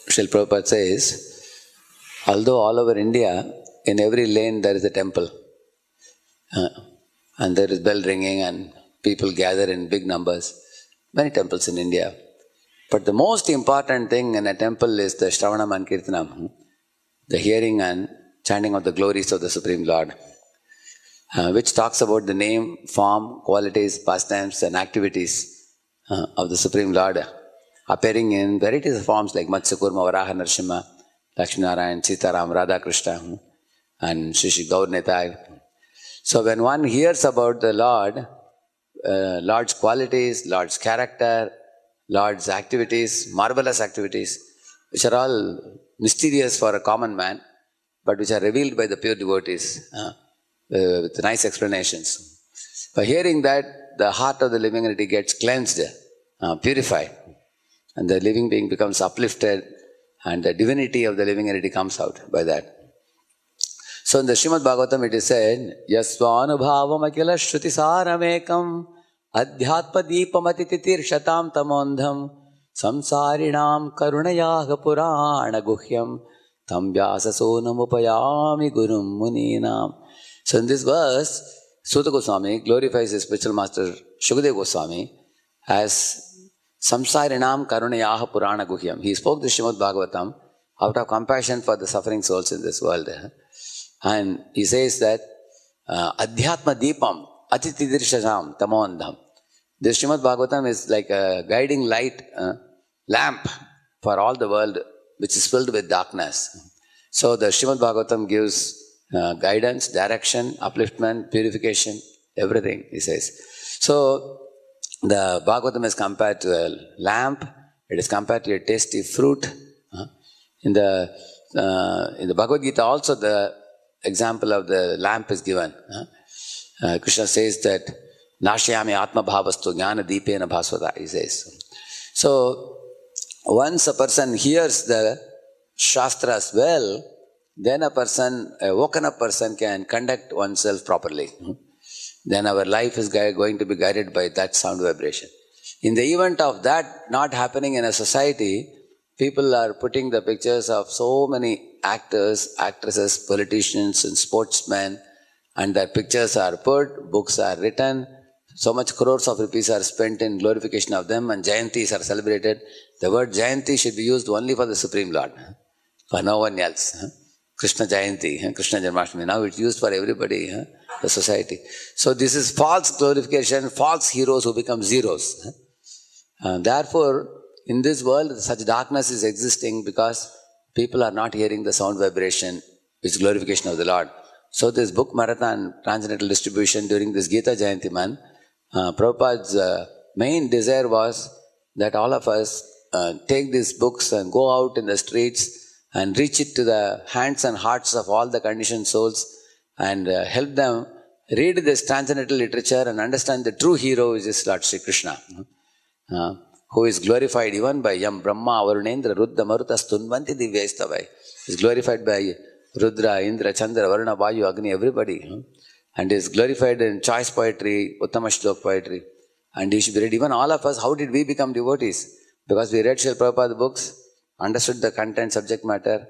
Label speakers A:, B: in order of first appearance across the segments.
A: Srila Prabhupada says, although all over India, in every lane there is a temple. And there is bell ringing and people gather in big numbers. Many temples in India. But the most important thing in a temple is the Shravanam and Kirtanam, the hearing and chanting of the glories of the Supreme Lord, which talks about the name, form, qualities, pastimes and activities of the Supreme Lord, appearing in varieties of forms like Matsya Kurma, Varaha Narasimha, Lakshmi Narayan, Sitaram, Radhakrishna, and Shri Gauranga. So when one hears about the Lord, Lord's qualities, Lord's character, Lord's activities, marvelous activities, which are all mysterious for a common man, but which are revealed by the pure devotees with nice explanations. By hearing that, the heart of the living entity gets cleansed, purified, and the living being becomes uplifted, and the divinity of the living entity comes out by that. So in the Srimad Bhagavatam it is said, Yasvanubhavam akila shruti saramekam adhyatma deepam atititir shatam tamondham samsarinam karunayaha purana guhyam tam vyasa sonam upayami gurum muninam. So in this verse, Suta Goswami glorifies his spiritual master Shukadeva Goswami as samsarinam karunayaha purana guhyam. He spoke the Srimad Bhagavatam out of compassion for the suffering souls in this world. And he says that Adhyatma Deepam Atitidirshasam Tamondham. This Srimad Bhagavatam is like a guiding light, lamp for all the world which is filled with darkness. So the Srimad Bhagavatam gives guidance, direction, upliftment, purification, everything, he says. So the Bhagavatam is compared to a lamp, it is compared to a tasty fruit. In the Bhagavad Gita also the example of the lamp is given. Krishna says that Nashyami Atma Bhavastu Jnana Deepena Bhasvata, he says. So once a person hears the Shastras well, then a woken up person can conduct oneself properly. Then our life is going to be guided by that sound vibration. In the event of that not happening in a society, people are putting the pictures of so many actors, actresses, politicians and sportsmen, and their pictures are put, books are written, so much crores of rupees are spent in glorification of them, and Jayantis are celebrated. The word Jayanti should be used only for the Supreme Lord, for no one else. Krishna Jayanti, Krishna Janmashtami, now it's used for everybody, the society. So this is false glorification, false heroes who become zeros. Therefore, in this world, such darkness is existing because people are not hearing the sound vibration, which is glorification of the Lord. So this book marathon, transcendental distribution during this Gita Jayanti month, Prabhupada's main desire was that all of us take these books and go out in the streets and reach it to the hands and hearts of all the conditioned souls and help them read this transcendental literature and understand the true hero, which is Lord Sri Krishna, who is glorified even by Yam Brahma, Varunendra, Rudra, Maruta, Stunvanti, Divyastavai. He is glorified by Rudra, Indra, Chandra, Varuna, Vayu, Agni, everybody. And is glorified in choice poetry, Uttama Shlok poetry. And he should be read. Even all of us, how did we become devotees? Because we read Srila Prabhupada's books, understood the content, subject matter,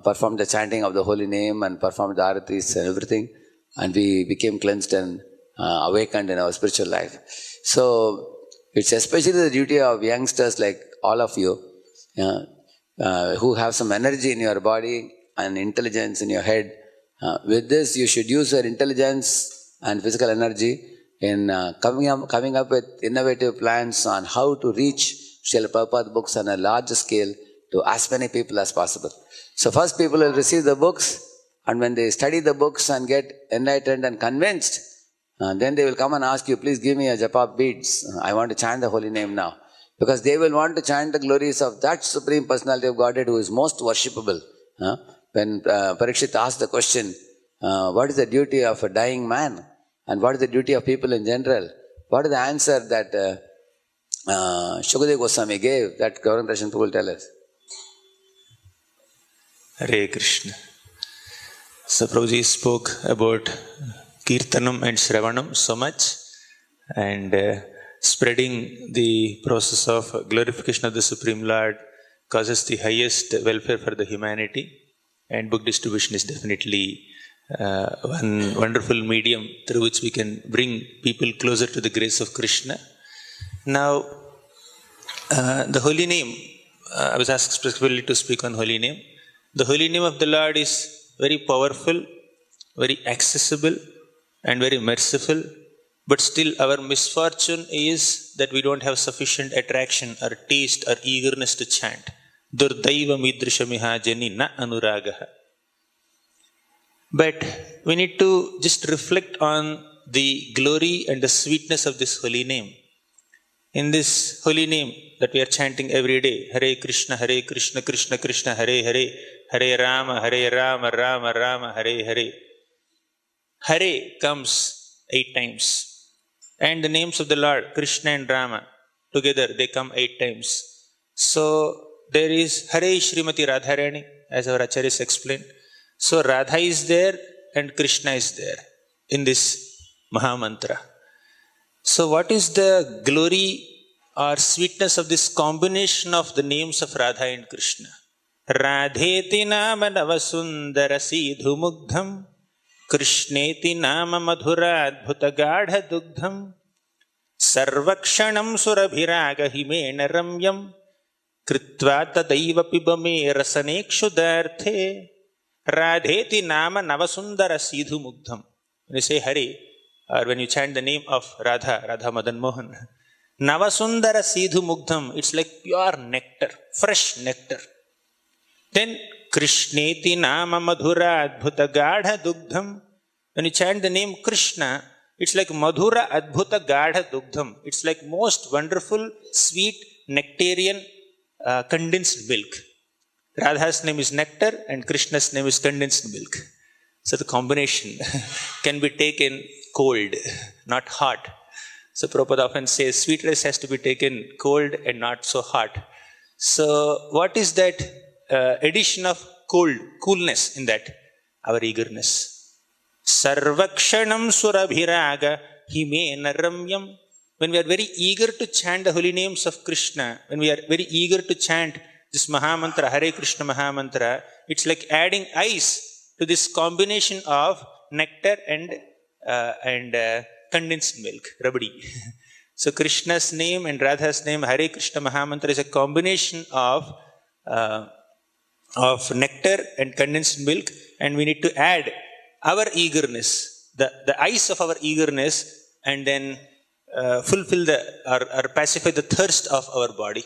A: performed the chanting of the holy name and performed the aratis and everything. And we became cleansed and awakened in our spiritual life. So, it's especially the duty of youngsters like all of you, who have some energy in your body and intelligence in your head. With this, you should use your intelligence and physical energy in coming up with innovative plans on how to reach Srila Prabhupada books on a large scale to as many people as possible. So first people will receive the books, and when they study the books and get enlightened and convinced, then they will come and ask you, please give me a Japa beads. I want to chant the holy name now. Because they will want to chant the glories of that Supreme Personality of Godhead who is most worshipable. When Parikshit asked the question, what is the duty of a dying man? And what is the duty of people in general? What is the answer that Shukadeva Goswami gave, that Gauranga Darshan will tell us?
B: Hare Krishna. So Prabhuji spoke about Kirtanam and Shravanam so much, and spreading the process of glorification of the Supreme Lord causes the highest welfare for the humanity, and book distribution is definitely one wonderful medium through which we can bring people closer to the grace of Krishna. Now, the holy name, I was asked specifically to speak on holy name. The holy name of the Lord is very powerful, very accessible, and very merciful. But still, our misfortune is that we don't have sufficient attraction or taste or eagerness to chant. Durdaiva midrishamiha jani na anuragaha. But we need to just reflect on the glory and the sweetness of this holy name. In this holy name that we are chanting every day, Hare Krishna, Krishna Krishna, Hare Hare, Hare Rama, Rama Rama, Hare Hare. Hare comes 8 times. And the names of the Lord, Krishna and Rama, together they come 8 times. So there is Hare Srimati Radharani, as our Acharyas explained. So Radha is there and Krishna is there in this Mahamantra. So what is the glory or sweetness of this combination of the names of Radha and Krishna? Radheti nama navasundara sidhu mugdham, Krishneti nama madhura adbhuta gadha dugdham, sarvakshanam surabhiraga himena ramyam, kritva tadaiva pibame rasanekshudarte. Radheti nama navasundara sidhu mugdham. When you say Hare, or when you chant the name of Radha Madan Mohan, Navasundara Sidhu Mugdham, it's like pure nectar, fresh nectar. Then Krishneti Nama Madhura Adbhuta Gadha Dugdham. When you chant the name Krishna, it's like Madhura Adbhuta Gadha Dugdham. It's like most wonderful, sweet, nectarian, condensed milk. Radha's name is nectar and Krishna's name is condensed milk. So the combination can be taken cold, not hot. So Prabhupada often says sweet rice has to be taken cold and not so hot. So what is that addition of coolness in that? Our eagerness. Sarvakshanam surabhiraga himena ramyam. When we are very eager to chant the holy names of Krishna, when we are very eager to chant this Mahamantra, Hare Krishna Mahamantra, it's like adding ice to this combination of nectar and condensed milk, rabdi. So Krishna's name and Radha's name, Hare Krishna Mahamantra, is a combination of nectar and condensed milk, and we need to add our eagerness, the ice of our eagerness, and then fulfill or pacify the thirst of our body.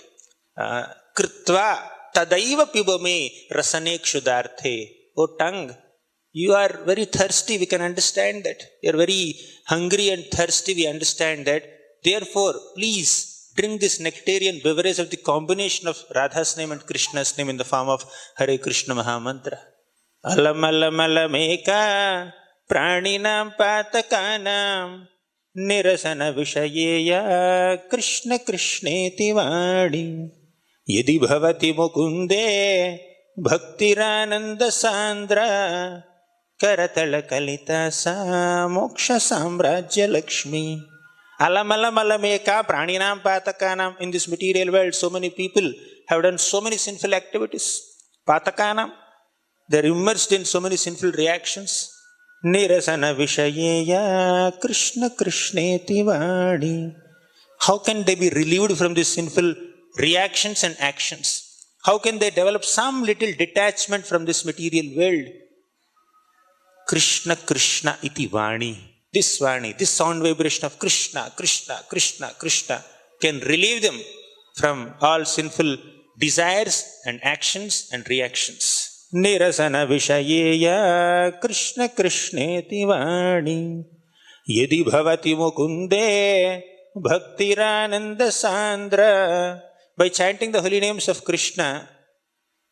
B: Kritva tadaiva pibame rasanekshudarte. O tongue, you are very thirsty, we can understand that. You are very hungry and thirsty, we understand that. Therefore, please drink this nectarian beverage of the combination of Radha's name and Krishna's name in the form of Hare Krishna Mahamantra. Alam alam alam eka praninam patakanam nirasana vishayeya Krishna Krishneti vadi yadi bhavati mukunde bhaktirananda sandra karatala kalita sa moksha samrajya lakshmi. Alam alam alam eka praninam patakanam. In this material world, so many people have done so many sinful activities. Patakanam, they are immersed in so many sinful reactions. Nirasana vishayeya Krishna Krishneti vadi. How can they be relieved from these sinful reactions and actions? How can they develop some little detachment from this material world? Krishna Krishna iti vani. This vani, this sound vibration of Krishna, Krishna, Krishna, Krishna can relieve them from all sinful desires and actions and reactions. Nirasana vishayeya Krishna Krishneti vani yadi bhavati mukunde bhaktirananda sandra. By chanting the holy names of Krishna,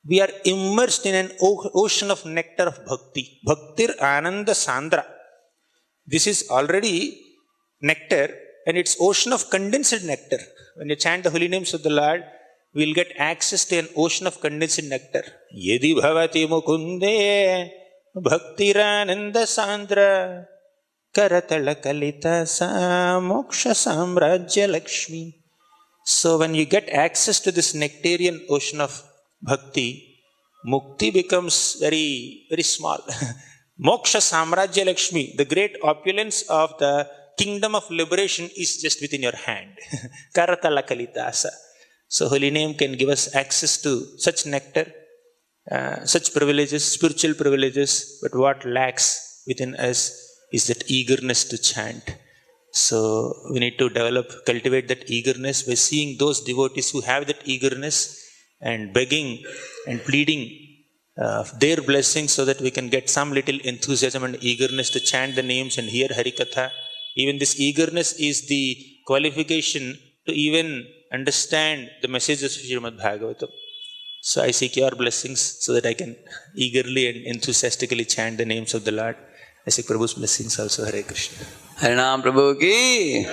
B: we are immersed in an ocean of nectar of bhakti. Bhaktir ananda sandra. This is already nectar and it's ocean of condensed nectar. When you chant the holy names of the Lord, we will get access to an ocean of condensed nectar. Yedi bhavati mukunde bhaktirananda sandra karatala kalita sa moksha samrajya lakshmi. So when you get access to this nectarian ocean of bhakti, mukti becomes very, very small. Moksha Samrajya Lakshmi, the great opulence of the kingdom of liberation is just within your hand. Karatala Kalitasa. So holy name can give us access to such nectar, such privileges, spiritual privileges, but what lacks within us is that eagerness to chant. So we need to cultivate that eagerness by seeing those devotees who have that eagerness and begging and pleading their blessings so that we can get some little enthusiasm and eagerness to chant the names and hear Harikatha. Even this eagerness is the qualification to even understand the messages of Srimad Bhagavatam. So I seek your blessings so that I can eagerly and enthusiastically chant the names of the Lord. I seek Prabhu's blessings also. Hare Krishna.
A: Harinam Prabhu ki.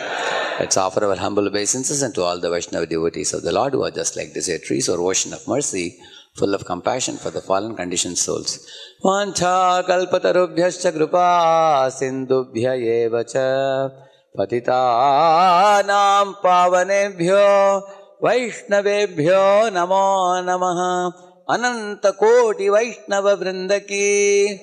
A: Let's offer our humble obeisances and to all the Vaishnava devotees of the Lord who are just like desert trees or ocean of mercy, full of compassion for the fallen conditioned souls. Vancha kalpatarubhyascha kripa sindubhya eva cha patitanam pavanebhyo Vaishnavebhyo namo namaha Ananta koti Vaishnava vrindaki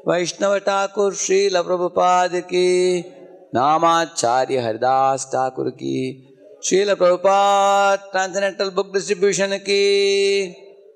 A: Vaishnava Thakur Srila Prabhupada ki Namacharya Haridas Thakur ki Srila Prabhupada Transcendental Book Distribution ki